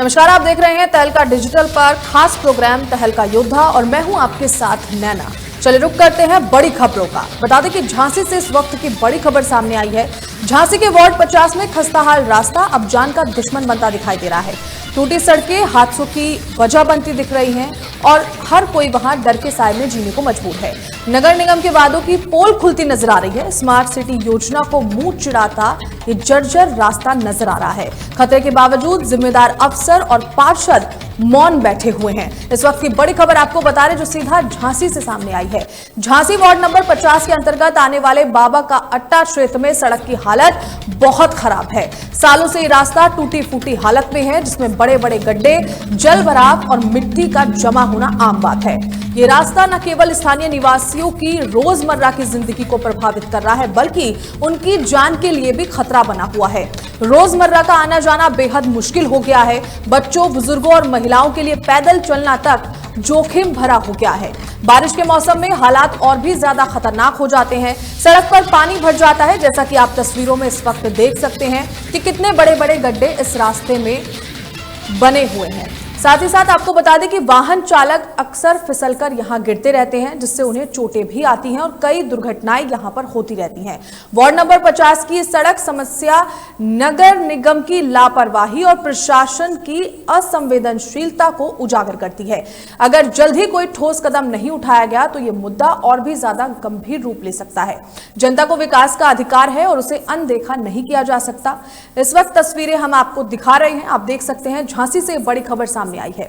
नमस्कार, आप देख रहे हैं तहलका डिजिटल पर खास प्रोग्राम तहलका योद्धा और मैं हूं आपके साथ नैना। चलिए रुक करते हैं बड़ी खबरों का। बता दें कि झांसी से इस वक्त की बड़ी खबर सामने आई है। झांसी के वार्ड 50 में खस्ताहाल रास्ता अब जान का दुश्मन बनता दिखाई दे रहा है। टूटी सड़कें हादसों की वजह बनती दिख रही हैं और हर कोई वहां डर के साए में जीने को मजबूर है। नगर निगम के वादों की पोल खुलती नजर आ रही है। स्मार्ट सिटी योजना को मुंह चिढ़ाता ये जर्जर रास्ता नजर आ रहा है। खतरे के बावजूद जिम्मेदार अफसर और पार्षद मौन बैठे हुए हैं। इस वक्त की बड़ी खबर आपको बता रहे जो सीधा झांसी से सामने आई है। झांसी वार्ड नंबर 50 के अंतर्गत आने वाले बाबा का अट्टा क्षेत्र में सड़क की हालत बहुत खराब है। सालों से ये रास्ता टूटी फूटी हालत में है, जिसमें बड़े बड़े गड्ढे, जल भराव और मिट्टी का जमा होना आम बात है। ये रास्ता न केवल स्थानीय निवासियों की रोजमर्रा की जिंदगी को प्रभावित कर रहा है, बल्कि उनकी जान के लिए भी खतरा बना हुआ है। रोजमर्रा का आना जाना बेहद मुश्किल हो गया है। बच्चों, बुजुर्गों और महिलाओं के लिए पैदल चलना तक जोखिम भरा हो गया है। बारिश के मौसम में हालात और भी ज्यादा खतरनाक हो जाते हैं। सड़क पर पानी भर जाता है, जैसा कि आप तस्वीरों में इस वक्त देख सकते हैं कि कितने बड़े बड़े गड्ढे इस रास्ते में बने हुए हैं। साथ ही साथ आपको बता दें कि वाहन चालक अक्सर फिसलकर यहां गिरते रहते हैं, जिससे उन्हें चोटें भी आती हैं और कई दुर्घटनाएं यहां पर होती रहती हैं। वार्ड नंबर 50 की सड़क समस्या नगर निगम की लापरवाही और प्रशासन की असंवेदनशीलता को उजागर करती है। अगर जल्द ही कोई ठोस कदम नहीं उठाया गया तो यह मुद्दा और भी ज्यादा गंभीर रूप ले सकता है। जनता को विकास का अधिकार है और उसे अनदेखा नहीं किया जा सकता। इस वक्त तस्वीरें हम आपको दिखा रहे हैं, आप देख सकते हैं झांसी से बड़ी खबर सामने आई है।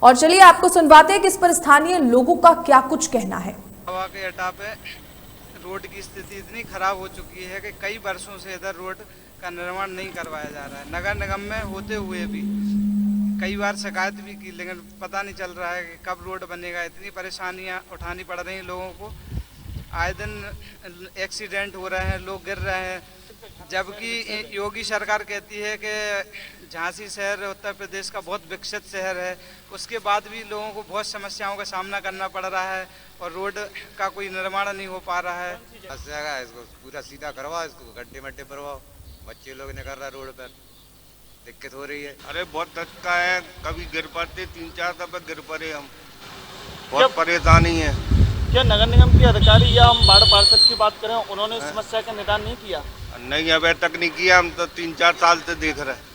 और चलिए आपको सुनवाते हैं कि इस पर स्थानीय लोगों का क्या कुछ कहना है। हवा के अड्डा पे रोड की स्थिति इतनी खराब हो चुकी है कि कई वर्षों से इधर रोड का निर्माण नहीं करवाया जा रहा है। नगर निगम में होते हुए भी कई बार शिकायत भी की, लेकिन पता नहीं चल रहा है कि कब रोड बनेगा। इतनी परेशानियां उठानी पड़ रही हैं लोगों को। आए दिन एक्सीडेंट हो रहे हैं, लोग गिर रहे हैं, जबकि योगी सरकार कहती है कि झांसी शहर उत्तर प्रदेश का बहुत विकसित शहर है। उसके बाद भी लोगों को बहुत समस्याओं का सामना करना पड़ रहा है और रोड का कोई निर्माण नहीं हो पा रहा है। बस जगह इसको पूरा सीधा करवाओ, इसको गड्ढे मड्ढे भरवाओ। बच्चे लोग निकल रहा है रोड पर, दिक्कत हो रही है। अरे बहुत धक्का है, कभी गिर पड़ते, 3-4 दफे गिर पड़े हम, बहुत परेशानी है। क्या नगर निगम के अधिकारी या हम वार्ड पार्षद की बात करें, उन्होंने इस समस्या का निदान नहीं किया? नहीं, अभी तक नहीं किया। हम तो 3-4 साल से देख रहे हैं।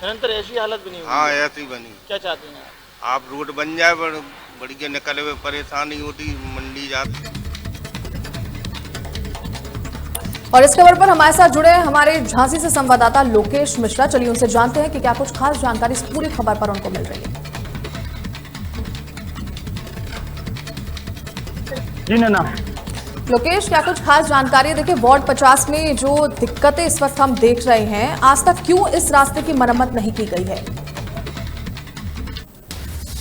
निरंतर ऐसी हालत बनी हुई है। हाँ, ऐसी बनी। क्या चाहते हैं आप रोड बन जाए, बढ़िया निकले हुए, परेशानी होती, मंडी जाती। और इस खबर पर हमारे साथ जुड़े हैं हमारे झांसी से संवाददाता लोकेश मिश्रा। चलिए उनसे जानते हैं कि क्या कुछ खास जानकारी इस पूरी खबर पर उनको मिल रही है। जी नैना। लोकेश, क्या कुछ खास जानकारी? देखिए, वार्ड 50 में जो दिक्कतें इस वक्त हम देख रहे हैं, आज तक क्यों इस रास्ते की मरम्मत नहीं की गई है?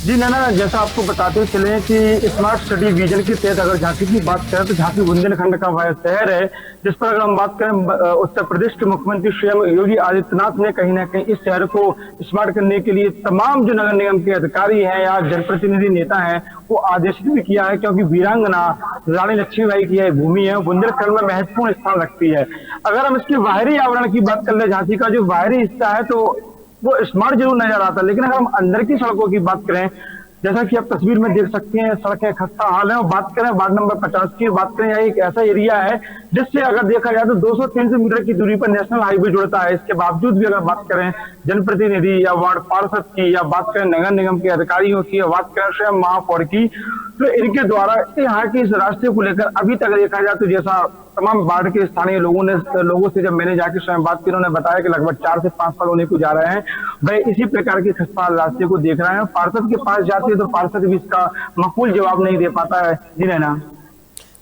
जी नैना, जैसा आपको बताते चले कि स्मार्ट सिटी विजन के तहत अगर झांसी की बात करें तो झांसी बुंदेलखंड का वह शहर है जिस पर अगर हम बात करें, उत्तर प्रदेश के मुख्यमंत्री स्वयं योगी आदित्यनाथ ने कहीं ना कहीं इस शहर को स्मार्ट करने के लिए तमाम जो नगर निगम के अधिकारी हैं या जनप्रतिनिधि नेता हैं वो आदेशित भी किया है, क्योंकि वीरांगना रानी लक्ष्मीबाई की यह भूमि है, बुंदेलखंड में महत्वपूर्ण स्थान रखती है। अगर हम इसके बाहरी आवरण की बात कर ले, झांसी का जो बाहरी हिस्सा है तो वो स्मार्ट जरूर नजर आता है, लेकिन अगर हम अंदर की सड़कों की बात करें, जैसा कि आप तस्वीर में देख सकते हैं, सड़कें खस्ता हाल है। और बात करें वार्ड नंबर 50 की, बात करें, यह एक ऐसा एरिया है जिससे अगर देखा जाए तो 200-300 मीटर की दूरी पर नेशनल हाईवे जुड़ता है। इसके बावजूद भी अगर बात करें जनप्रतिनिधि या वार्ड पार्षद की, या बात करें नगर निगम के अधिकारियों की, या बात करें स्वयं महापौर की, तो इनके द्वारा यहाँ के इस रास्ते को लेकर अभी तक देखा जाए तो जैसा तमाम वार्ड के स्थानीय लोगों से जब मैंने जाकर स्वयं बात की, उन्होंने बताया कि लगभग 4 से 5 साल होने को जा रहे हैं वह इसी प्रकार के खस्ता रास्ते को देख रहे हैं। पार्षद के पास जाते हैं तो पार्षद भी इसका माकूल जवाब नहीं दे पाता है। जी नैना।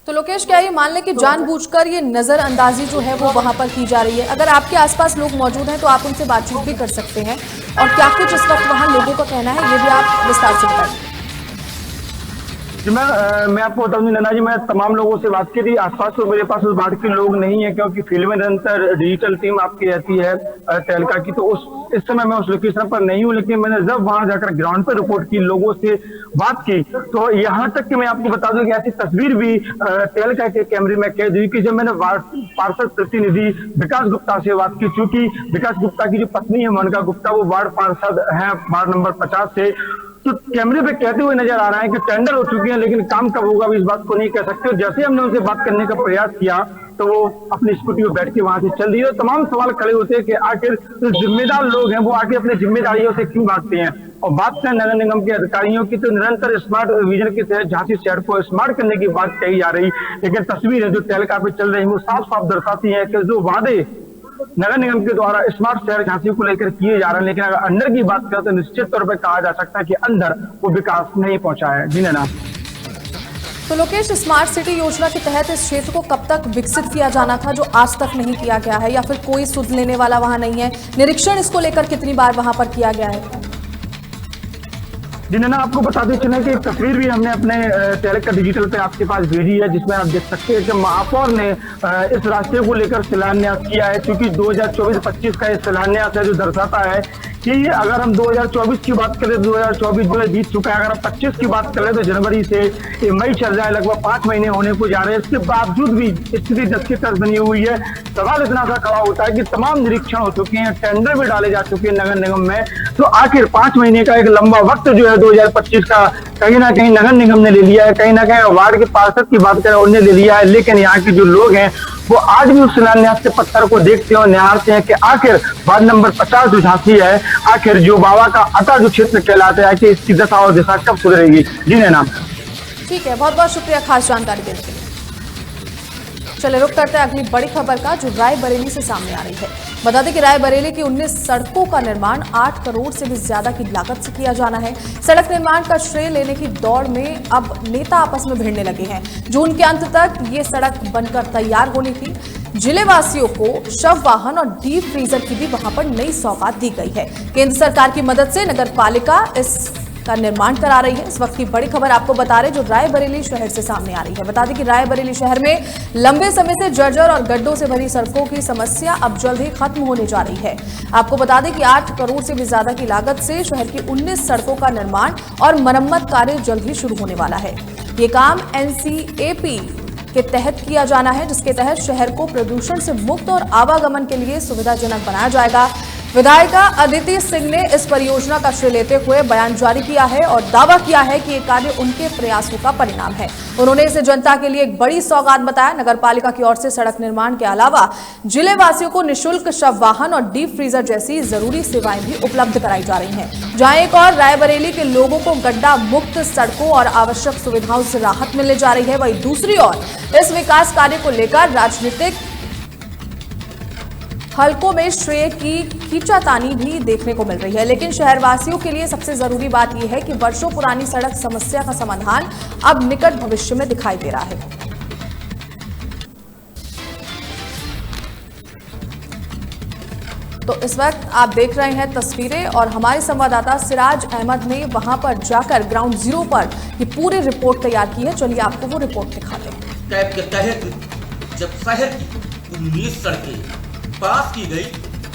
तो लोकेश, क्या ये मान लें कि जानबूझकर ये नजरअंदाजी जो है वो वहां पर की जा रही है? अगर आपके आसपास लोग मौजूद हैं तो आप उनसे बातचीत भी कर सकते हैं, और क्या कुछ इस वक्त वहां लोगों का कहना है ये भी आप विस्तार से बताइए। जी मैं आपको बता दूं नैना जी, मैं तमाम लोगों से बात की थी। आसपास तो मेरे पास उस बाढ़ के लोग नहीं है, क्योंकि फील्ड में निरंतर डिजिटल टीम आपकी रहती है तहलका की, तो इस समय मैं उस लोकेशन पर नहीं हूं। लेकिन मैंने जब वहां जाकर ग्राउंड पर रिपोर्ट की, लोगों से बात की, तो यहाँ तक कि मैं आपको बता दूं कि ऐसी तस्वीर भी तहलका के कैमरे में कैद हुई कि जब मैंने पार्षद प्रतिनिधि विकास गुप्ता से बात की, चूंकि विकास गुप्ता की जो पत्नी है मोनिका गुप्ता, वो वार्ड पार्षद है वार्ड नंबर 50 से, तो कैमरे पे कहते हुए नजर आ रहा है कि टेंडर हो चुके हैं, लेकिन काम कब होगा इस बात को नहीं कह सकते। जैसे हमने उनसे बात करने का प्रयास किया तो वो अपनी स्कूटी पर बैठ के वहां से चल रही है। तमाम सवाल खड़े होते हैं कि आखिर जो जिम्मेदार लोग हैं वो आगे अपनी जिम्मेदारियों से क्यों भागते हैं। और बात करें नगर निगम के अधिकारियों की, तो निरंतर स्मार्ट विजन के तहत झांसी शहर को स्मार्ट करने की बात कही जा रही, लेकिन तस्वीरें जो तहलका पे चल रही वो साफ साफ दर्शाती है कि जो वादे नगर निगम के द्वारा स्मार्ट शहर झांसी को लेकर किए जा रहे हैं, लेकिन अगर अंदर की बात करें तो निश्चित तौर पर कहा जा सकता है कि अंदर वो विकास नहीं पहुंचा है। जी नैना। तो लोकेश, स्मार्ट सिटी योजना के तहत इस क्षेत्र को कब तक विकसित किया जाना था जो आज तक नहीं किया गया है, या फिर कोई सुध लेने वाला वहां नहीं है? निरीक्षण इसको लेकर कितनी बार वहां पर किया गया है? जी नैना, आपको बताते चले कि एक तस्वीर भी हमने अपने तहलका डिजिटल पे आपके पास भेजी है, जिसमें आप देख सकते हैं कि महापौर ने इस रास्ते को लेकर शिलान्यास किया है। क्योंकि 2024-25 का ये शिलान्यास है जो दर्शाता है कि अगर हम 2024 की बात करें, 2024 जो है बीत चुका है। अगर हम 25 की बात करें तो जनवरी से मई चल जाए, लगभग 5 महीने होने को जा रहे हैं। इसके बावजूद भी स्थिति 10 की 10 बनी हुई है। सवाल इतना सा खड़ा होता है कि तमाम निरीक्षण हो चुके हैं, टेंडर भी डाले जा चुके हैं नगर निगम में, तो आखिर 5 महीने का एक लंबा वक्त जो है 2025 का कहीं ना कहीं नगर निगम ने ले लिया है, कहीं ना कहीं वार्ड के पार्षद की बात करें उन्हें ले लिया है। लेकिन यहाँ के जो लोग हैं वो आज भी उस शिलान्यास के पत्थर को देखते हैं और निहारते हैं कि आखिर वार्ड नंबर 50 जो झांसी है, आखिर जो बाबा का अता जो क्षेत्र कहलाता है, कि इसकी दशा और दिशा कब सुधरेगी। जी नैना। ठीक है, बहुत बहुत शुक्रिया खास जानकारी देने के लिए। चले रुक करते हैं अगली बड़ी खबर का, जो रायबरेली से सामने आ रही है। बता दें कि रायबरेली की 19 सड़कों का निर्माण 8 करोड़ से भी ज्यादा की लागत से किया जाना है। सड़क निर्माण का श्रेय लेने की दौड़ में अब नेता आपस में भिड़ने लगे हैं। जून के अंत तक ये सड़क बनकर तैयार होनी थी। जिले वासियों को शव वाहन और डीप फ्रीजर की भी वहां पर नई सौगात दी गई है। केंद्र सरकार की मदद से नगर पालिका इस का निर्माण करा रही है। इस वक्त की बड़ी खबर आपको बता रहे जो रायबरेली शहर से सामने आ रही है। बता दें कि रायबरेली शहर में लंबे समय से जर्जर और गड्ढों से भरी सड़कों की समस्या अब जल्द ही खत्म होने जा रही है। आपको बता दें कि 8 करोड़ से भी ज्यादा की लागत से शहर की 19 सड़कों का निर्माण और मरम्मत कार्य जल्द ही शुरू होने वाला है। ये काम NCAP के तहत किया जाना है, जिसके तहत शहर को प्रदूषण से मुक्त और आवागमन के लिए सुविधाजनक बनाया जाएगा। विधायिका अदिति सिंह ने इस परियोजना का श्रेय लेते हुए बयान जारी किया है और दावा किया है कि ये कार्य उनके प्रयासों का परिणाम है। उन्होंने इसे जनता के लिए एक बड़ी सौगात बताया। नगर पालिका की ओर से सड़क निर्माण के अलावा जिले वासियों को निःशुल्क शव वाहन और डीप फ्रीजर जैसी जरूरी सेवाएं भी उपलब्ध कराई जा रही हैं। जहां एक और रायबरेली के लोगों को गड्ढा मुक्त सड़कों और आवश्यक सुविधाओं से राहत मिलने जा रही है, वहीं दूसरी ओर इस विकास कार्य को लेकर राजनीतिक हलकों में श्रेय की खींचातानी भी देखने को मिल रही है। लेकिन शहरवासियों के लिए सबसे जरूरी बात यह है कि वर्षों पुरानी सड़क समस्या का समाधान अब निकट भविष्य में दिखाई दे रहा है। तो इस वक्त आप देख रहे हैं तस्वीरें और हमारे संवाददाता सिराज अहमद ने वहां पर जाकर ग्राउंड जीरो पर ये पूरी रिपोर्ट तैयार की है। चलिए आपको वो रिपोर्ट दिखाते हैं। टैब के तहत जब शहर की 19 सड़कें पास की गई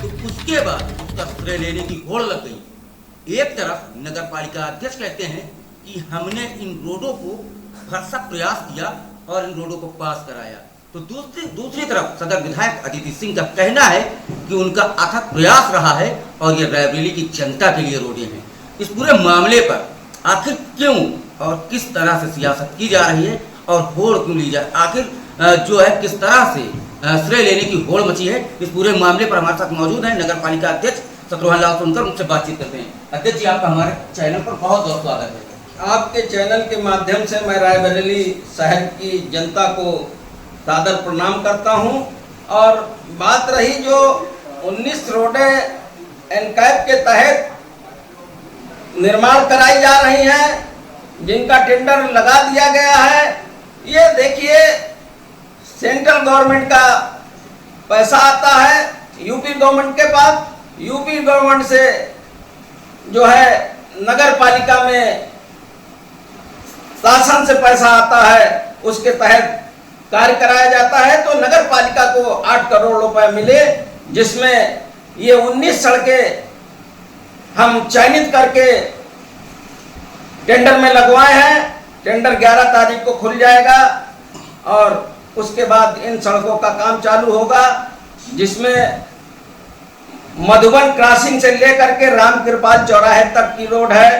तो उसके बाद उसका श्रेय लेने की होड़ लग गई। एक तरफ नगर पालिका अध्यक्ष कहते हैं कि हमने इन रोडों को भरसक प्रयास किया और इन रोडों को पास कराया, तो दूसरी तरफ सदर विधायक अदिति सिंह का कहना है कि उनका अथक प्रयास रहा है और ये रायबरेली की जनता के लिए रोडें हैं। इस पूरे मामले पर आखिर क्यों और किस तरह से सियासत की जा रही है और होड़ क्यों ली जाए, आखिर जो है किस तरह से श्रेय लेने की होड़ मची है, इस पूरे मामले पर हमारे साथ मौजूद है नगर पालिका अध्यक्ष शत्रुघ्न लाल सोनकर। उनसे बातचीत करते हैं। अध्यक्ष जी, आपका हमारे चैनल पर बहुत बहुत स्वागत है। आपके चैनल के माध्यम से मैं रायबरेली शहर की जनता को सादर प्रणाम करता हूं। और बात रही जो 19 रोडें NCAP के तहत निर्माण कराई जा रही हैं, जिनका टेंडर लगा दिया गया है, ये देखिए सेंट्रल गवर्नमेंट का पैसा आता है यूपी गवर्नमेंट के पास। यूपी गवर्नमेंट से जो है नगर पालिका में शासन से पैसा आता है उसके तहत कार्य कराया जाता है। तो नगर पालिका को 8 करोड़ रुपए मिले, जिसमें ये 19 सड़कें हम चयनित करके टेंडर में लगवाए हैं। टेंडर 11 तारीख को खुल जाएगा और उसके बाद इन सड़कों का काम चालू होगा, जिसमें मधुबन क्रॉसिंग से लेकर के रामकृपाल चौराहे तक की रोड है।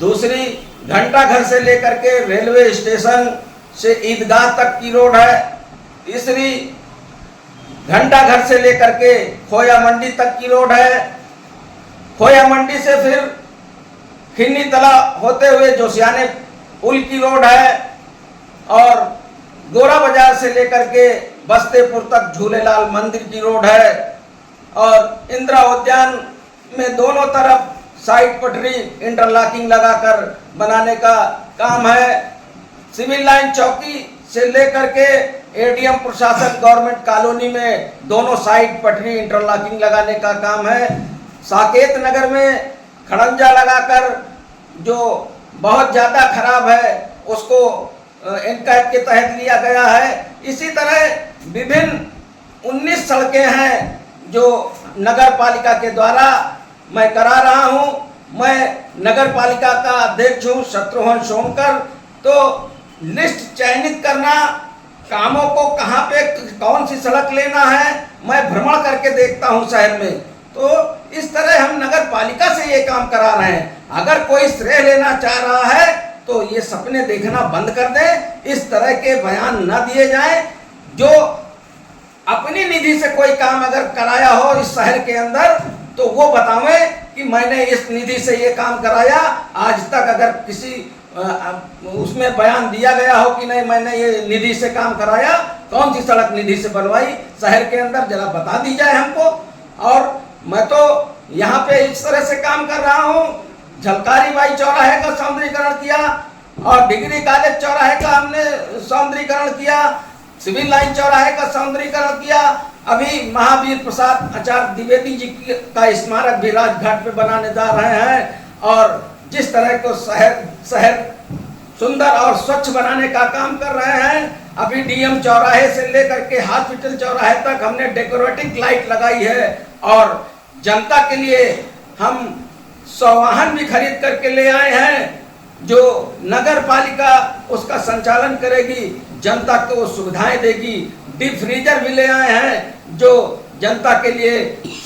दूसरी घंटाघर से लेकर के रेलवे स्टेशन से ईदगाह तक की रोड है। तीसरी घंटाघर से लेकर के खोया मंडी तक की रोड है। खोया मंडी से फिर खिन्नी तला होते हुए जोशियाने पुल की रोड है और गोरा बाजार से लेकर के बस्तेपुर तक झूलेलाल मंदिर की रोड है। और इंदिरा उद्यान में दोनों तरफ साइड पटरी इंटरलॉकिंग लगाकर बनाने का काम है। सिविल लाइन चौकी से लेकर के एडीएम प्रशासन गवर्नमेंट कॉलोनी में दोनों साइड पटरी इंटरलॉकिंग लगाने का काम है। साकेत नगर में खड़ंजा लगाकर जो बहुत ज़्यादा खराब है उसको एनकैप के तहत लिया गया है। इसी तरह विभिन्न 19 सड़कें हैं जो नगर पालिका के द्वारा मैं करा रहा हूं। मैं नगर पालिका का अध्यक्ष हूं शत्रुघ्न सोनकर। तो लिस्ट चयनित करना, कामों को कहां पे कौन सी सड़क लेना है, मैं भ्रमण करके देखता हूं शहर में। तो इस तरह हम नगर पालिका से ये काम करा रहे हैं। अगर कोई श्रेय लेना चाह रहा है तो ये सपने देखना बंद कर दें। इस तरह के बयान न दिए जाएं। जो अपनी निधि से कोई काम अगर कराया हो इस शहर के अंदर तो वो बतावें कि मैंने इस निधि से ये काम कराया। आज तक अगर किसी उसमें बयान दिया गया हो कि नहीं मैंने ये निधि से काम कराया, कौन सी सड़क निधि से बनवाई शहर के अंदर, जरा बता दी जाए हमको। और मैं तो यहाँ पे इस तरह से काम कर रहा हूँ। झलकारी बाई चौराहे का सौंदर्यीकरण किया और डिग्री कॉलेज चौराहे का हमने सौंदर्यीकरण किया। सिविल लाइन चौराहे का सौंदर्यीकरण किया। अभी महावीर प्रसाद आचार्य द्विवेदी जी का स्मारक भी राजघाट पे बनाने जा रहे हैं। और जिस तरह को शहर सुंदर और स्वच्छ बनाने का काम कर रहे हैं। अभी डीएम चौराहे से लेकर के हॉस्पिटल चौराहे तक हमने डेकोरेटिव लाइट लगाई है। और जनता के लिए हम 100 वाहन भी खरीद करके ले आए हैं जो नगर पालिका उसका संचालन करेगी, जनता को सुविधाएं देगी। डीप फ्रीजर भी ले आए हैं जो जनता के लिए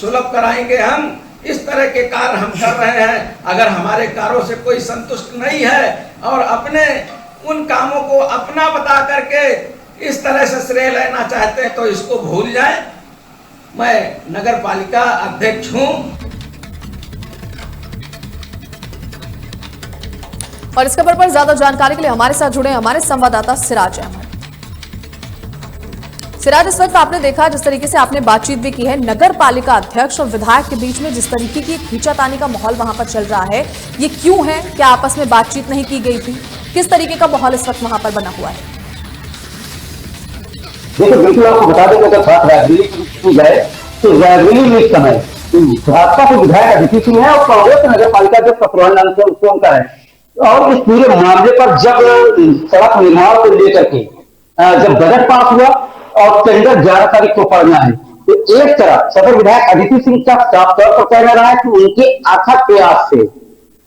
सुलभ कराएंगे हम। इस तरह के कार्य हम कर रहे हैं। अगर हमारे कार्यों से कोई संतुष्ट नहीं है और अपने उन कामों को अपना बता करके इस तरह से श्रेय लेना चाहते हैं तो इसको भूल जाएं। मैं नगर पालिका अध्यक्ष हूं। और इस खबर पर ज्यादा जानकारी के लिए हमारे साथ जुड़े हमारे संवाददाता सिराज अहमद। सिराज, इस वक्त आपने देखा जिस तरीके से आपने बातचीत भी की है नगर पालिका अध्यक्ष और विधायक के बीच में, जिस तरीके की खींचातानी का माहौल वहां पर चल रहा है, ये क्यों है? क्या आपस में बातचीत नहीं की गई थी? किस तरीके का माहौल इस वक्त वहां पर बना हुआ है? देखो, बिल्कुल आपको बता दें अगर बात रायबरेली की जाए तो रायबरेली में इस समय भाजपा के विधायक अदिति सिंह है और कांग्रेस नगर पालिका जो सतरोहन नाम से उनका है। और इस पूरे मामले पर जब सड़क निर्माण को लेकर के जब बजट पास हुआ और टेंडर 11 तारीख को पड़ना है तो एक तरफ सदर विधायक अदिति सिंह का साफ तौर पर कहना रहा है कि उनके अथक प्रयास से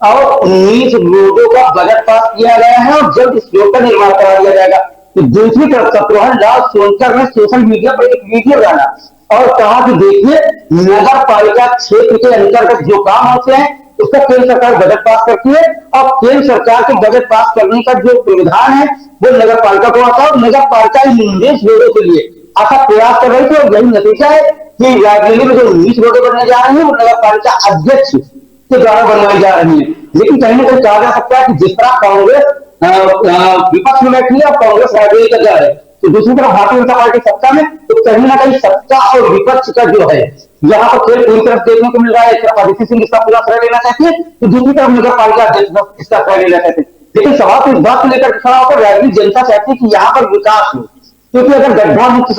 और 19 रोडों का बजट पास किया गया है और जल्द इस रोड का निर्माण करा दिया जाएगा। तो दूसरी तरफ शत्रुघ्न लाल सोनकर ने सोशल मीडिया पर एक वीडियो डाला और कहा कि देखिए नगर पालिका क्षेत्र के अंतर्गत जो काम होते हैं उसका केंद्र सरकार बजट पास करती है और केंद्र सरकार के बजट पास करने का जो प्रावधान है वो नगर पालिका को आता है और नगर पालिका इन 19 रोडों के लिए अच्छा प्रयास कर रही थी। और यही नतीजा है कि रायबरेली में जो 19 रोडें बनने जा रही है वो नगर पालिका अध्यक्ष के द्वारा बनवाई जा रही है। लेकिन कहीं ना कहीं कहा जा सकता है कि जिस तरह कांग्रेस विपक्ष में बैठी है और कांग्रेस रायबरेली का जा रहा है तो दूसरी तरफ भारतीय जनता पार्टी सत्ता में, तो कहीं ना कहीं सत्ता और विपक्ष का जो है यहाँ पर खेल पूरी तरफ देखने को मिल रहा है। एक तरफ अदिति सिंह इसका पूरा श्रेय लेना चाहती है तो दूसरी तरफ नगर पालिका अध्यक्ष इसका श्रेय लेना चाहते हैं। लेकिन सवाल तो इस बात को लेकर खड़ा होकर रायबरेली जनता चाहती है कि यहाँ पर विकास हो, क्योंकि अगर गड्ढा मुक्त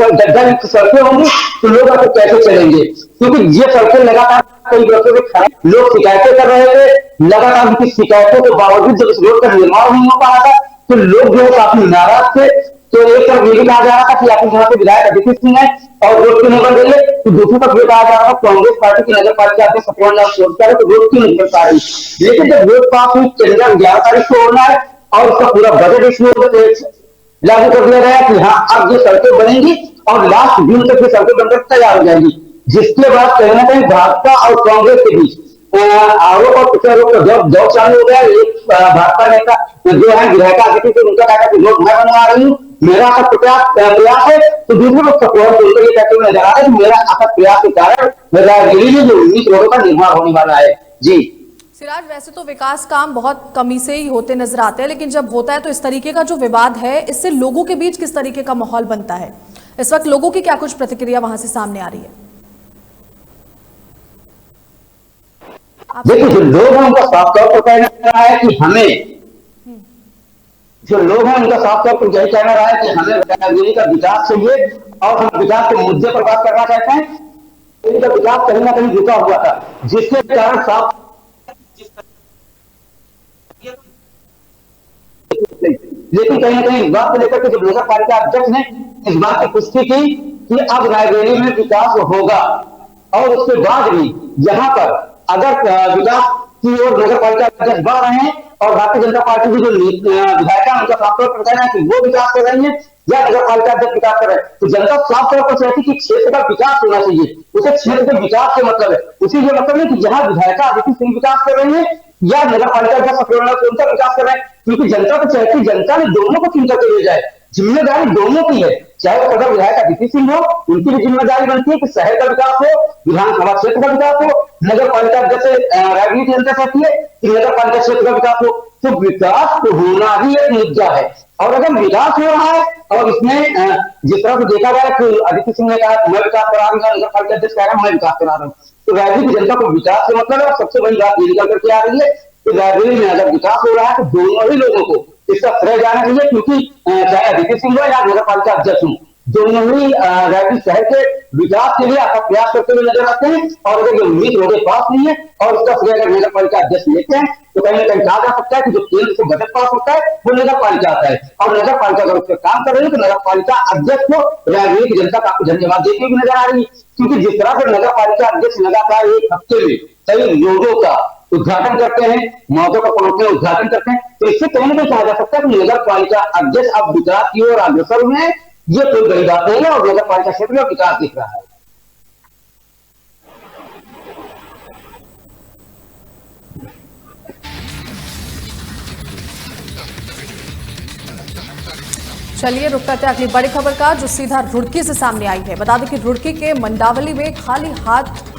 सड़कें होंगी तो लोग आपको कैसे चलेंगे? क्योंकि ये सड़कें लगातार कई वर्षों से खराब, लोग शिकायतें कर रहे थे। लगातार उनकी शिकायतों के बावजूद जब इस रोड का निर्माण नहीं हो पा रहा था तो लोग जो है काफी नाराज थे। तो एक तरफ ये भी कहा जा रहा था कि आपके यहाँ पे विधायक अदिति सिंह है और रोड क्यों नहीं बन रही है, तो दूसरी तरफ ये कहा जा रहा था कांग्रेस पार्टी की नगर पालिका अध्यक्ष सत्यवान लाल सोनकर है, तो रोड क्यों नहीं बन पा रही। लेकिन जब रोड पास हुई, टेंडर 11 तारीख को होना है और उसका पूरा बजट इसमें लागू कर दिया गया कि हाँ अब ये सड़कें बनेंगी और लास्ट जून तक ये सड़कें बनकर तैयार हो जाएंगी। जिसके बाद कहीं ना कहीं भाजपा और कांग्रेस के बीच आरोप और प्रत्यारोप का दौर चालू हो गया। एक भाजपा नेता जो है विधायक अदिति से उनका कहना कि रोड मैं बनवा रही हूँ, मेरा अथक प्रयास है, तो दूसरे लोग सपोर्ट उनका ये कहते हुए नजर आ रहा है कि मेरा अथक प्रयास के कारण रायबरेली में जो 19 रोडों का निर्माण होने वाला है। जी सिराज, वैसे तो विकास काम बहुत कमी से ही होते नजर आते हैं, लेकिन जब होता है तो इस तरीके का जो विवाद है, इससे लोगों के बीच किस तरीके का माहौल बनता है? इस वक्त लोगों की क्या कुछ प्रतिक्रिया वहां से सामने आ रही है? देखिए, जो लोग हैं उनका साफ तौर पर कहना रहा है कि हमें जो लोग हैं उनका साफ तौर पर यही कहना रहा है कि हमें रायबरेली का विकास चाहिए और हम विकास के मुद्दे पर बात करना चाहते हैं। इनका विकास कहीं ना कहीं रुका हुआ था, जिसके कारण साफ लेकिन कहीं ना कहीं इस बात को लेकर के जब नगर पालिका अध्यक्ष ने इस बात की पुष्टि की कि अब रायबरेली में विकास होगा और उसके बाद भी यहाँ पर अगर विकास की ओर नगर पालिका अध्यक्ष बढ़ रहे हैं और भारतीय जनता पार्टी की जो विधायक है उनका साफ तौर पर कहना है कि वो विकास कर रही है या नगर पालिका अध्यक्ष विकास कर रहे हैं, तो जनता साफ तौर पर चाहती है कि क्षेत्र का विकास होना चाहिए। उसे क्षेत्र के विकास से मतलब है, उसी ये मतलब है कि जहाँ विधायक अदिति सिंह विकास कर रही है या नगर पालिका अध्यक्ष सत्यवान लाल सोनकर विकास कर रहे हैं, क्योंकि जनता तो चाहती है जनता ने दोनों को चिंता के ले जाए। जिम्मेदारी दोनों की है, चाहे वो सदर विधायक अदिति सिंह हो, उनकी भी जिम्मेदारी बनती है कि शहर का विकास हो, विधानसभा क्षेत्र का विकास हो, नगर पालिका जैसे राजनीति जनता चाहती है कि नगर पालिका क्षेत्र का विकास हो। तो विकास तो होना ही एक मुद्दा है और अगर विकास हो रहा है और इसमें जिस तरह से देखा गया कि अदिति सिंह ने कहा मैं विकास करा रहा हूँ, नगर पालिका अध्यक्ष कह रहा मैं विकास करा रहा हूँ, तो राजनीतिक जनता को विकास से मतलब है। और सबसे बड़ी बात ये निकल करके आ रही है कि रायबरेली में अगर विकास हो रहा है तो दोनों ही लोगों को इसका श्रेय जाना चाहिए, क्योंकि चाहे अदिति सिंह हो या नगर पालिका अध्यक्ष हो, दोनों ही रायबरेली शहर के विकास के लिए आपका प्रयास करते हुए नजर आते हैं। और अगर जो 19 रोडें पास नहीं है और उसका श्रेय अगर नगर पालिका अध्यक्ष लेते हैं तो कहीं ना कहीं कहा जा सकता है कि जो केंद्र से बजट पास होता है वो नगर पालिका आता है और नगर पालिका अगर उस पर काम कर रही है तो नगर पालिका अध्यक्ष को रायबरेली की जनता काफी धन्यवाद देती हुई नजर आ रही है, क्योंकि जिस तरह से नगर पालिका अध्यक्ष लगातार एक हफ्ते में कई रोडों का उद्घाटन करते हैं, मौके पर पहुंचते हैं, उद्घाटन करते हैं, तो इससे कहीं ना कहीं कहा जा सकता है कि नगर पालिका अध्यक्ष अब विकास की ओर अग्रसर हुए हैं। ये कोई बड़ी बात नहीं है और नगर पालिका क्षेत्र में विकास दिख रहा है। चलिए रुक करते हैं अगली बड़ी खबर का, जो सीधा रुड़की से सामने आई है। बता दें कि रुड़की के मंडावली में खाली हाथ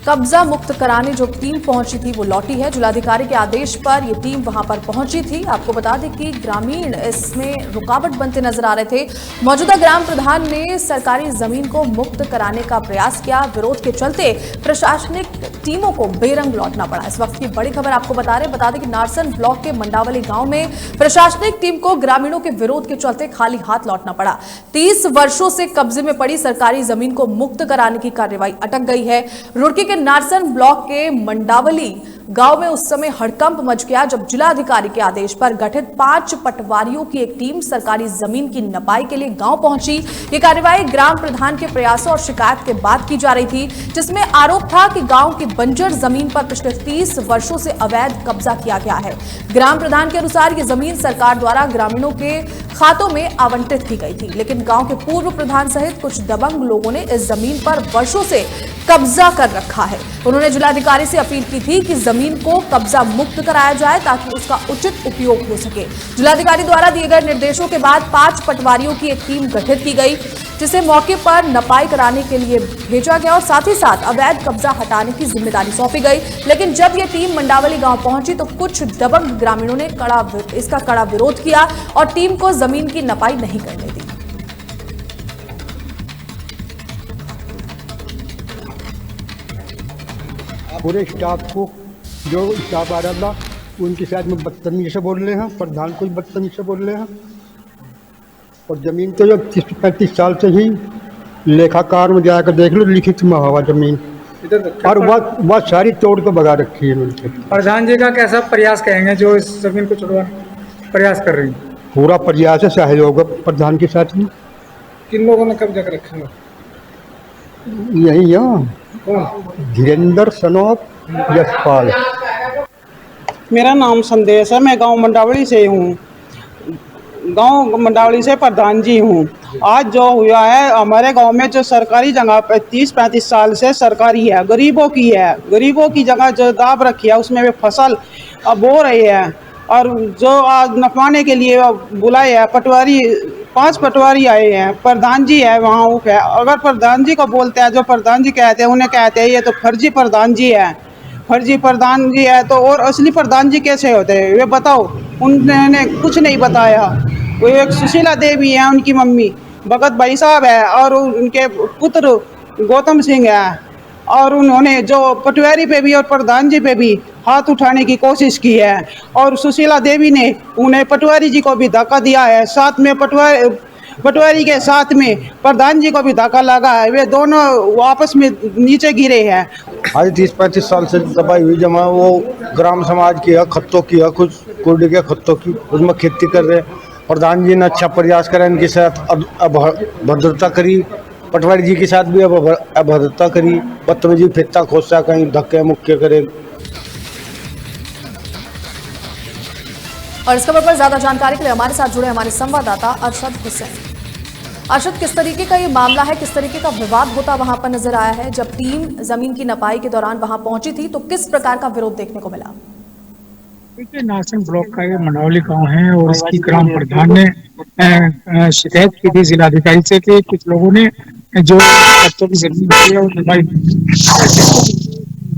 कब्जा मुक्त कराने जो टीम पहुंची थी वो लौटी है। जिलाधिकारी के आदेश पर ये टीम वहां पर पहुंची थी। आपको बता दें कि ग्रामीण इसमें रुकावट बनते नजर आ रहे थे। मौजूदा ग्राम प्रधान ने सरकारी जमीन को मुक्त कराने का प्रयास किया। विरोध के चलते प्रशासनिक टीमों को बेरंग लौटना पड़ा। इस वक्त की बड़ी खबर आपको बता दें कि नारसन ब्लॉक के मंडावली गांव में प्रशासनिक टीम को ग्रामीणों के विरोध के चलते खाली हाथ लौटना पड़ा। 30 वर्षों से कब्जे में पड़ी सरकारी जमीन को मुक्त कराने की कार्रवाई अटक गई है। रुड़की के नारसन ब्लॉक के मंडावली गांव में उस समय हड़कंप मच गया जब जिलाधिकारी के आदेश पर गठित 5 पटवारियों की एक टीम सरकारी जमीन की नपाई के लिए गांव पहुंची। ये कार्रवाई ग्राम प्रधान के प्रयासों और शिकायत के बाद की जा रही थी, जिसमें आरोप था कि गांव की बंजर जमीन पर पिछले 30 वर्षों से अवैध कब्जा किया गया है। ग्राम प्रधान के अनुसार ये जमीन सरकार द्वारा ग्रामीणों के खातों में आवंटित की गई थी, लेकिन गांव के पूर्व प्रधान सहित कुछ दबंग लोगों ने इस जमीन पर वर्षों से कब्जा कर रखा है। उन्होंने जिलाधिकारी से अपील की थी कि जमीन को कब्जा मुक्त कराया जाए ताकि उसका उचित उपयोग हो सके। जिलाधिकारी द्वारा दिए गए निर्देशों के बाद 5 पटवारियों की एक टीम गठित की गई, जिसे मौके पर नपाई कराने के लिए भेजा गया और साथ ही साथ अवैध कब्जा हटाने की जिम्मेदारी सौंपी गई। लेकिन जब यह टीम मंडावली गांव पहुंची तो कुछ दबंग ग्रामीणों ने इसका कड़ा विरोध किया और टीम को जमीन की नपाई नहीं करने दी। पूरे स्टाफ को, जो स्टाफ आ रहा था उनके साथ में बदतमीजी से बोल रहे हैं, प्रधान को भी बदतमीजी से बोल रहे हैं। और ज़मीन तो जो 30-35 साल से ही लेखाकार में जाकर देख लो, लिखित में हवा ज़मीन और बहुत सारी तोड़ को भगा रखी है उनके। प्रधान जी का कैसा प्रयास कहेंगे जो इस ज़मीन को छुड़वाने प्रयास कर रही है? पूरा प्रयास है, सहयोग है प्रधान के साथ में। किन लोगों ने कब्जा कर रखा है? यही है धीरेन्द्र सनोप यशपाल। मेरा नाम संदेश है, मैं गांव मंडावली से हूँ। गांव मंडावली से प्रधान जी हूँ। आज जो हुआ है हमारे गांव में, जो सरकारी जगह 30-35 साल से सरकारी है, गरीबों की है, गरीबों की जगह जो दाब रखी है उसमें वे फसल अब बो रही है। और जो आज नपवाने के लिए बुलाए हैं पटवारी, 5 पटवारी आए हैं, प्रधान जी है वहाँ उप है। अगर प्रधान जी को बोलते हैं, जो प्रधान जी कहते हैं उन्हें कहते हैं ये तो फर्जी प्रधान जी है, फर्जी प्रधान जी है। तो और असली प्रधान जी कैसे होते हैं वे बताओ? उन्होंने कुछ नहीं बताया। वो एक सुशीला देवी है, उनकी मम्मी भगत भाई साहब है, और उनके पुत्र गौतम सिंह है। और उन्होंने जो पटवारी पे भी और प्रधान जी पे भी हाथ उठाने की कोशिश की है। और सुशीला देवी ने उन्हें पटवारी जी को भी धक्का दिया है, साथ में पटवारी के साथ में प्रधान जी को भी धक्का लगा है। वे दोनों आपस में नीचे गिरे हैं। आज 30-35 साल से दबाई हुई जमा वो ग्राम समाज की है, खत्तों की है, कुछ कुर्डी के खत्तों की, उसमें खेती कर रहे। प्रधान जी ने अच्छा प्रयास करा, इनके साथ अभद्रता करी। पटवारी जी के साथ भी अभद्रता करी, बदतमीजी, फित्ता खोसा, कहीं धक्के मुक्के करे। और इस खबर पर ज्यादा जानकारी के लिए हमारे साथ जुड़े हमारे संवाददाता अरशद हुसैन। अरशद, किस तरीके का ये मामला है, किस तरीके का विवाद होता वहां पर नजर आया है? जब टीम जमीन की नपाई के दौरान वहां पहुंची थी तो किस प्रकार का विरोध देखने को मिला? देखिए, नासिम ब्लॉक का ये मंडावली गांव है और इसकी ग्राम प्रधान ने शिकायत की थी जिलाधिकारी से कि कुछ लोगों ने जो बच्चों की जमीन दी है और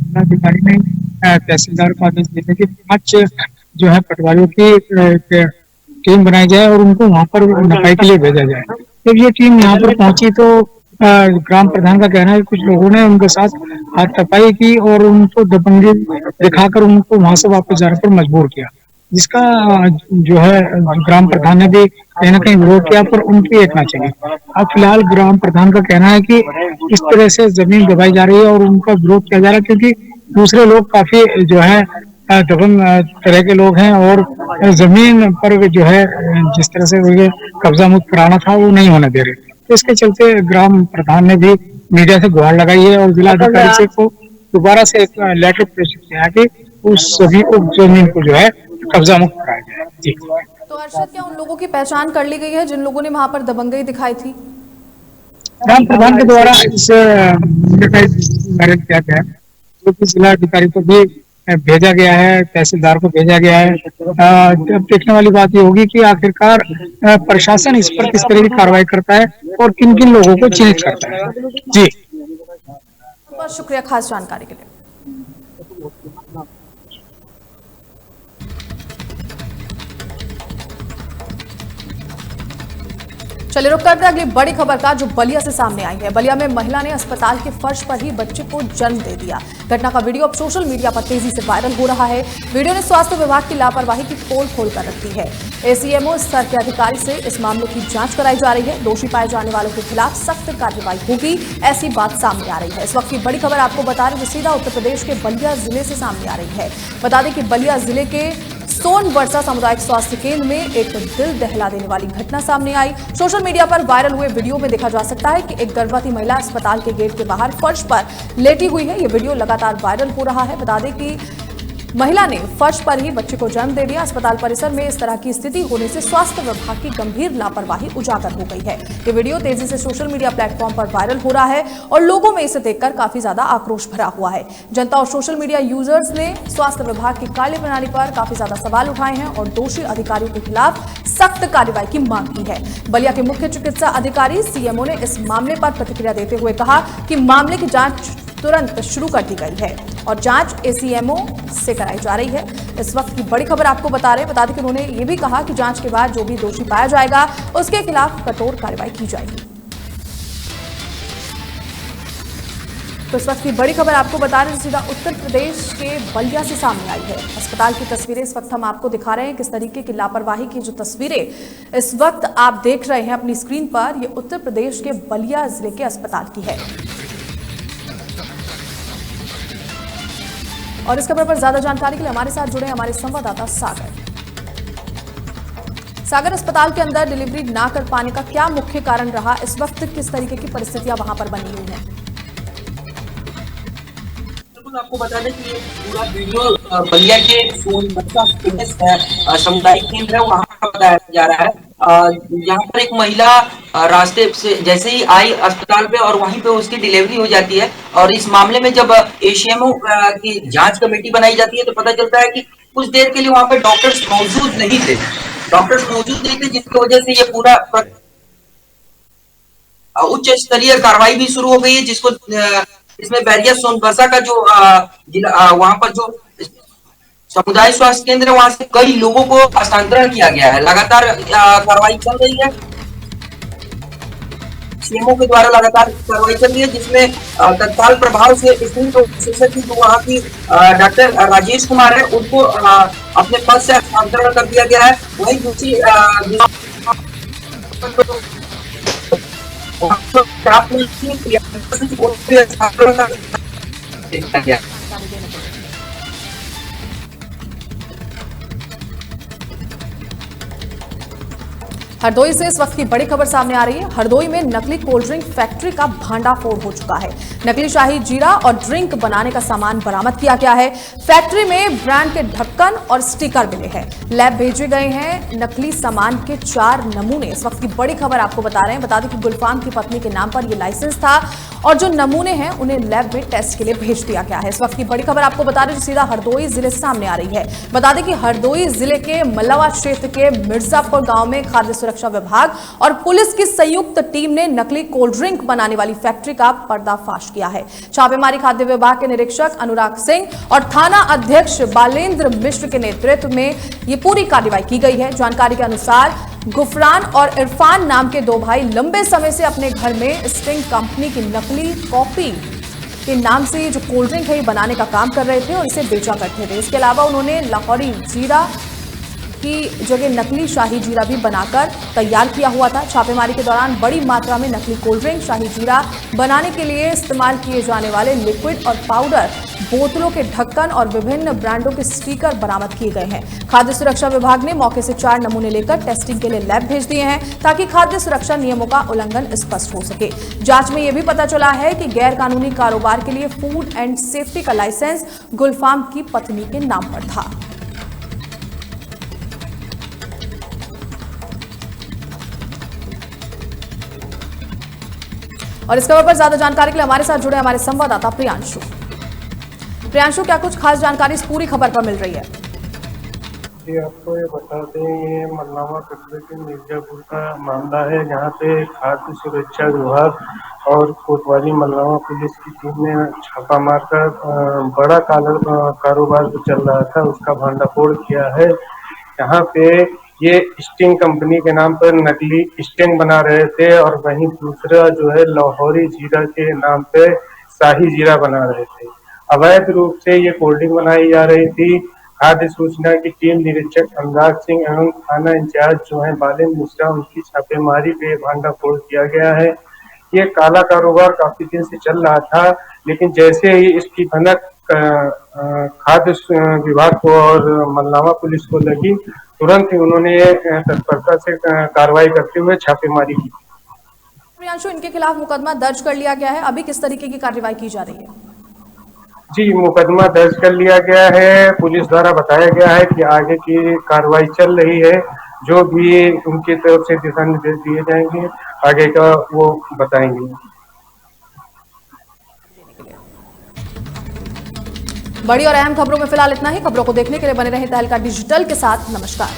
जिलाधिकारी ने तहसीलदार को आदेश दिए कि 5 जो है पटवारियों की टीम बनाई जाए और उनको वहां पर नपाई के लिए भेजा जाए। जब ये टीम यहाँ पर पहुंची तो ग्राम प्रधान का कहना है कि कुछ लोगों ने उनके साथ हाथापाई की और उनको दबंगी दिखाकर उनको वहां से वापस जाने पर मजबूर किया, जिसका जो है ग्राम प्रधान ने भी कहीं ना कहीं विरोध किया, पर उनकी एक ना चली। अब फिलहाल ग्राम प्रधान का कहना है कि इस तरह से जमीन दबाई जा रही है और उनका विरोध किया जा रहा है क्योंकि दूसरे लोग काफी जो है दबंग तरह के लोग हैं और जमीन पर जो है जिस तरह से कब्जा मुक्त कराना था वो नहीं होने दे रहे। तो इसके चलते ग्राम प्रधान ने भी मीडिया से गुहार लगाई है और जिलाधिकारी से को दोबारा से एक लेटर प्रेषित किया कि उस सभी जमीन को जो है कब्जा मुक्त कराया जाए। जी। तो अर्शद, क्या उन लोगों की पहचान कर ली गई है जिन लोगों ने वहां पर दबंगई दिखाई थी? ग्राम प्रधान के द्वारा इस किया गया है, जो कि जिलाधिकारी को भी भेजा गया है, तहसीलदार को भेजा गया है। अब देखने वाली बात ये होगी कि आखिरकार प्रशासन इस पर किस तरह की कार्रवाई करता है और किन किन लोगों को चिन्हित करता है। जी, बहुत शुक्रिया खास जानकारी के लिए। चलिए रुक करते हैं अगली बड़ी खबर का, जो बलिया से सामने आई है। बलिया में महिला ने अस्पताल के फर्श पर ही बच्चे को जन्म दे दिया। घटना का वीडियो अब सोशल मीडिया पर तेजी से वायरल हो रहा है। वीडियो ने स्वास्थ्य विभाग की लापरवाही की पोल खोल कर रखी है। एसीएमओ स्तर के अधिकारी से इस मामले की जांच कराई जा रही है। दोषी पाए जाने वालों के खिलाफ सख्त कार्रवाई होगी, ऐसी बात सामने आ रही है। इस वक्त की बड़ी खबर आपको बता रहे, जो सीधा उत्तर प्रदेश के बलिया जिले से सामने आ रही है। बता दें कि बलिया जिले के सोनवर्षा सामुदायिक स्वास्थ्य केंद्र में एक दिल दहला देने वाली घटना सामने आई। सोशल मीडिया पर वायरल हुए वीडियो में देखा जा सकता है कि एक गर्भवती महिला अस्पताल के गेट के बाहर फर्श पर लेटी हुई है। यह वीडियो लगातार वायरल हो रहा है। बता दें कि महिला ने फर्श पर ही बच्चे को जन्म दे दिया। अस्पताल परिसर में इस तरह की स्थिति होने से स्वास्थ्य विभाग की गंभीर लापरवाही उजागर हो गई है। ये वीडियो तेजी से सोशल मीडिया प्लेटफॉर्म पर वायरल हो रहा है और लोगों में इसे देखकर काफी ज्यादा आक्रोश भरा हुआ है। जनता और सोशल मीडिया यूजर्स ने स्वास्थ्य विभाग की कार्यप्रणाली पर काफी ज्यादा सवाल उठाए हैं और दोषी अधिकारियों के खिलाफ सख्त कार्रवाई की मांग की है। बलिया के मुख्य चिकित्सा अधिकारी सीएमओ ने इस मामले पर प्रतिक्रिया देते हुए कहा कि मामले की जांच तुरंत शुरू कर दी गई है और जांच एसीएमओ से कराई जा रही है। इस वक्त की बड़ी खबर आपको बता दें कि उन्होंने ये भी कहा कि जांच के बाद जो भी दोषी पाया जाएगा उसके खिलाफ कठोर कार्रवाई की जाएगी। तो इस वक्त की बड़ी खबर आपको बता रहे, सीधा उत्तर प्रदेश के बलिया से सामने आई है। अस्पताल की तस्वीरें इस वक्त हम आपको दिखा रहे हैं। किस तरीके की लापरवाही की जो तस्वीरें इस वक्त आप देख रहे हैं अपनी स्क्रीन पर, ये उत्तर प्रदेश के बलिया जिले के अस्पताल की है। और इस खबर पर ज्यादा जानकारी के लिए हमारे साथ जुड़े हमारे संवाददाता सागर। सागर अस्पताल के अंदर डिलीवरी ना कर पाने का क्या मुख्य कारण रहा, इस वक्त किस तरीके की परिस्थितियां वहां पर बनी हुई हैं? आपको बता दें कि ये पूरा वीडियो बलिया के सामुदायिक केंद्र है, वहाँ बताया जा रहा है। यहाँ पर एक महिला रास्ते से जैसे ही आई अस्पताल पे और वहीं पे उसकी डिलीवरी हो जाती है। और इस मामले में जब एसीएमओ की जांच कमेटी बनाई जाती है तो पता चलता है कि कुछ देर के लिए वहाँ पे डॉक्टर्स मौजूद नहीं थे, जिसकी वजह से ये पूरा उच्च स्तरीय कार्रवाई भी शुरू हो गई है, जिसको इसमें बैरिया सोनबरसा का जो वहां पर जो समुदाय स्वास्थ्य केंद्र है वहां से कई लोगों को हस्तांतरण किया गया है। लगातार कार्रवाई चल रही है, सीएमओ के द्वारा लगातार कार्रवाई चल रही है, जिसमें तत्काल प्रभाव से विशेषज्ञ जो वहाँ की डॉक्टर राजेश कुमार है उनको अपने पद से हस्तांतरण कर दिया गया है। वहीं दूसरी हरदोई से इस वक्त की बड़ी खबर सामने आ रही है। हरदोई में नकली कोल्ड ड्रिंक फैक्ट्री का भांडाफोड़ हो चुका है। नकली शाही जीरा और ड्रिंक बनाने का सामान बरामद किया गया है। फैक्ट्री में ब्रांड के ढक्कन और स्टिकर मिले हैं। लैब भेजे गए हैं नकली सामान के 4 नमूने। इस वक्त की बड़ी खबर आपको बता रहे हैं। बता दें कि गुलफाम की पत्नी के नाम पर यह लाइसेंस था और जो नमूने हैं उन्हें लैब में टेस्ट के लिए भेज दिया गया है। इस वक्त की बड़ी खबर आपको बता रहे हैं जो सीधा हरदोई जिले से सामने आ रही है। बता दें कि हरदोई जिले के मल्लावा क्षेत्र के मिर्जापुर गांव में खाद्य सुरक्षा विभाग और पुलिस की संयुक्त टीम ने नकली कोल्ड ड्रिंक बनाने वाली फैक्ट्री का पर्दाफाश किया है। छापेमारी खाद्य विभाग के निरीक्षक अनुराग सिंह और थाना अध्यक्ष बालेंद्र मिश्र के नेतृत्व में ये पूरी कार्रवाई की गई है। जानकारी के अनुसार गुफरान और इरफान नाम के 2 भाई लंबे समय से अपने घर में स्टिंग कंपनी की नकली कॉपी के नाम से जो कोल्ड ड्रिंक है बनाने का काम कर रहे थे और इसे बेचा करते थे। इसके अलावा उन्होंने लाहौरी जीरा की जगह नकली शाही जीरा भी बनाकर तैयार किया हुआ था। छापेमारी के दौरान बड़ी मात्रा में नकली कोल्ड ड्रिंक, शाही जीरा बनाने के लिए इस्तेमाल किए जाने वाले लिक्विड और पाउडर, बोतलों के ढक्कन और विभिन्न ब्रांडों के स्टिकर बरामद किए गए हैं। खाद्य सुरक्षा विभाग ने मौके से 4 नमूने लेकर टेस्टिंग के लिए लैब भेज दिए हैं ताकि खाद्य सुरक्षा नियमों का उल्लंघन स्पष्ट हो सके। जांच में यह भी पता चला है कि गैर कानूनी कारोबार के लिए फूड एंड सेफ्टी का लाइसेंस गुलफाम की पत्नी के नाम पर था। और इस खबर पर ज्यादा जानकारी के लिए हमारे साथ जुड़े हमारे संवाददाता प्रियांशु। प्रियांशु, क्या कुछ खास जानकारी इस पूरी खबर पर मिल रही है? जी, आपको ये बता दें, ये मल्लावा कस्बे के मिर्जापुर का मामला है, जहाँ पे खाद्य सुरक्षा विभाग और कोतवाली मल्लावा पुलिस की टीम ने छापा मारकर बड़ा कारोबार जो चल रहा था उसका भांडाफोड़ किया है। यहाँ पे ये स्टिंग कंपनी के नाम पर नकली स्टिंग बना रहे थे और वहीं दूसरा जो है लाहौरी जीरा के नाम पे शाही जीरा बना रहे थे। अवैध रूप से ये कोल्ड ड्रिंक बनाई जा रही थी। खाद्य सूचना की टीम निरीक्षक अनुराग सिंह एवं थाना इंचार्ज जो है बालेंद्र मिश्रा, उनकी छापेमारी पे भांडाफोड़ किया गया है। ये काला कारोबार काफी दिन से चल रहा था, लेकिन जैसे ही इसकी भनक खाद्य विभाग को और मल्लावा पुलिस को लगी, तुरंत ही उन्होंने तत्परता से कार्रवाई करते हुए छापेमारी की। प्रियांशु, इनके खिलाफ मुकदमा दर्ज कर लिया गया है, अभी किस तरीके की कार्रवाई की जा रही है? जी, मुकदमा दर्ज कर लिया गया है। पुलिस द्वारा बताया गया है कि आगे की कार्रवाई चल रही है, जो भी उनकी तरफ से दिशा निर्देश दिए जाएंगे आगे का वो बताएंगे। बड़ी और अहम खबरों में फिलहाल इतना ही। खबरों को देखने के लिए बने रहें तहलका डिजिटल के साथ। नमस्कार।